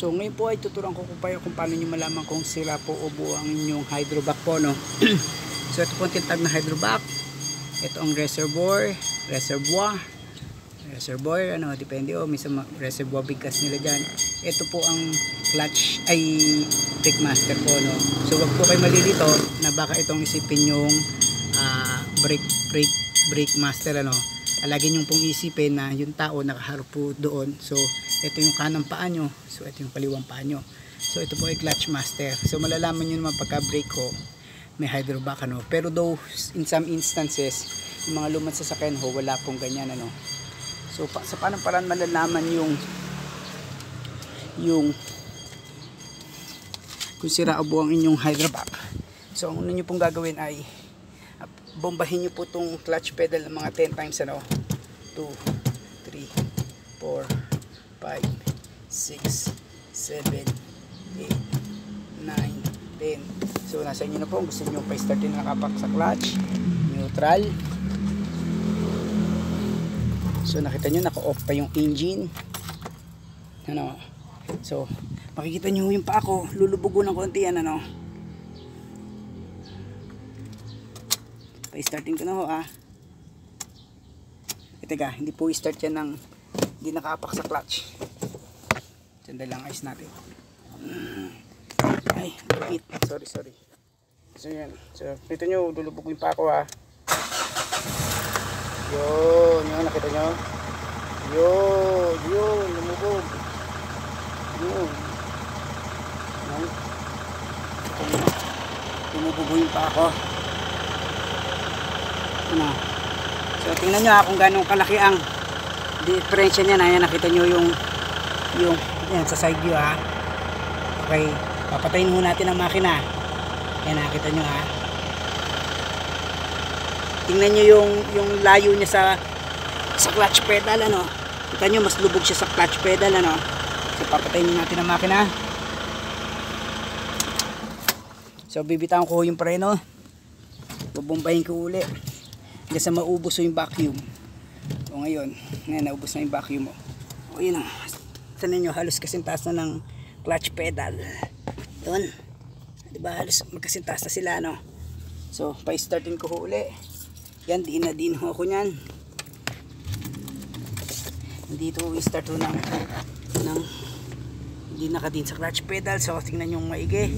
So ngayon po ay tuturuan ko pa kung paano nyo malaman kung sira po o buo ang inyong hydrovac po, no? So ito po ang tinatawag na hydrovac. Ito ang reservoir, ano, depende o minsan reservoir bigkas nila dyan. Ito po ang clutch ay brake master po, no? So wag po kayo malilito na baka itong isipin yung brake master, ano. Lagi nyo pong isipin na yung tao nakaharap po doon. So ito yung kanang paa nyo, so ito yung kaliwang paa nyo. So ito po ay clutch master. So malalaman nyo naman pagka brake ho may hydrovac, ano. Pero though in some instances yung mga lumang sasakyan ho wala pong ganyan, ano. So sa paanong paraan malalaman yung kung sira o buo ang inyong hydrovac. So ang una nyo pong gagawin ay bombahin nyo po itong clutch pedal ng mga 10 times, ano. 2, 3, 4, 5, 6, 7, 8, 9, 10. So nasa inyo na po. Gusto nyo pa startin na nakapak sa clutch, neutral. So nakita nyo naka-off pa yung engine, ano. So makikita nyo yung pa ako lulubugo ng konti yan, ano. Pa-starting ko na ho, teka, hindi po i-start yan ng hindi nakaapak sa clutch. Sandali lang, ayos natin. Ay, lupit. Sorry. So yan. So dito nyo, lulubog yung pa ako, Yun, nakita nyo? Yun, lumubog. Yun. Lumubog yung pa ako. Ano? So tingnan nyo kung gano'ng kalaki ang diferensya niya. Ayan, nakita nyo yung yan, sa side view, Okay, papatayin ho natin ang makina. Ayan, nakita nyo, tingnan nyo yung layo niya sa clutch pedal, ano. Kita nyo mas lubog siya sa clutch pedal, ano. So papatayin natin ang makina. So bibitawan ko yung preno, bubombahin ko uli hanggang sa maubos yung vacuum. O ngayon naubos na yung vacuum mo. O yun, tignan nyo, halos kasintaas na ng clutch pedal. Yun, diba, halos magkasintaas na sila, no. So pa-startin ko uli. Yan, din ho ako nyan. Hindi ito i-start ho ng hindi nakadin sa clutch pedal. So tingnan nyo maigi.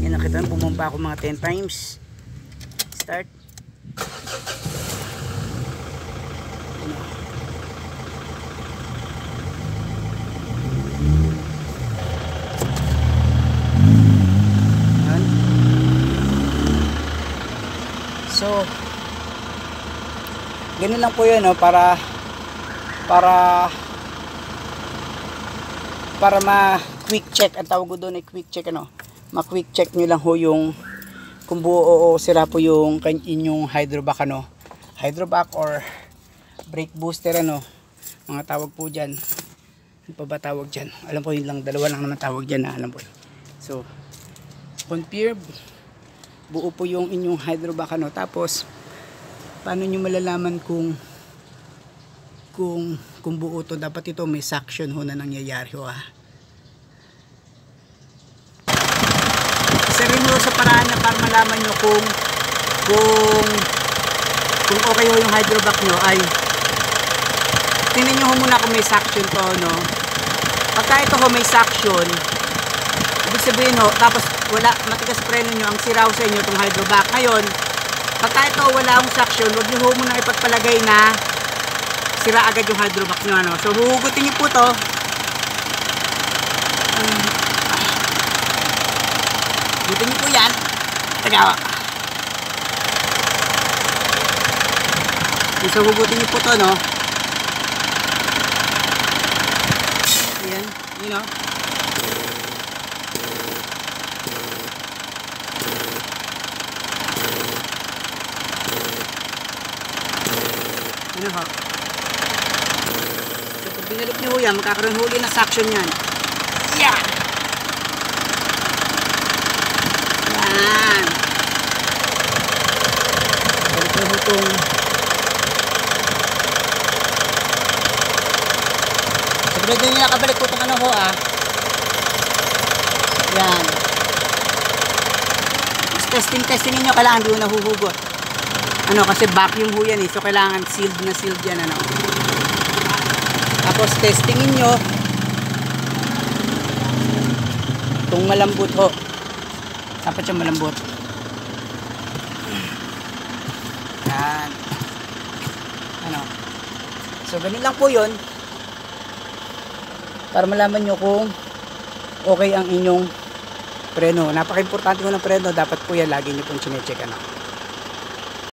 Yan, nakita nyo, bumomba ako mga 10 times. Start. So ganun lang po yun, no, para ma-quick check, ang tawag ko doon ay quick check, ano. Ma-quick check nyo lang ho yung kung buo o sira po yung inyong hydrovac, ano. Hydrovac or brake booster, ano, mga tawag po dyan. Ano pa ba tawag dyan? Alam ko yun lang, dalawa lang naman tawag dyan, alam po. So confirm buo po yung inyong hydrovac, ano. Tapos paano nyo malalaman kung buo to? Dapat ito may suction ho na nangyayari ho, isa rin ho sa paraan na para malaman nyo kung okay ho yung hydrovac nyo ay tingnan nyo ho muna kung may suction to, no. Pagka ito ho may suction, ibig sabihin ho, tapos wala, matigas preno nyo, ang sira ho sa inyo itong hydrovac. Ngayon pagka ito wala akong suction, huwag nyo ho muna ipagpalagay na sira agad yung hydrovac nyo, ano. So huhugutin nyo po to. Hugutin nyo po yan. Tagawa. So hugutin nyo po to, no. Ayan, you know. Ano ho? So pag binalok nyo ho yan, magkakaroon huli na suction yan. Yeah! Yan! Balik nyo ho itong so pwede nyo nakabalik po itong ano ho, Yan. Testing niyo, kailangan di mo nahuhugot. Ano, kasi vacuum ho yan eh. So, kailangan sealed na sealed yan, ano. Tapos, testingin nyo. Itong malambot ho. Dapat siya malambot. Yan. Ano. So, ganun lang po yun. Para malaman nyo kung okay ang inyong preno. Napaka-importante ko ng preno. Dapat po yan lagi nyo pong chinecheck, ano.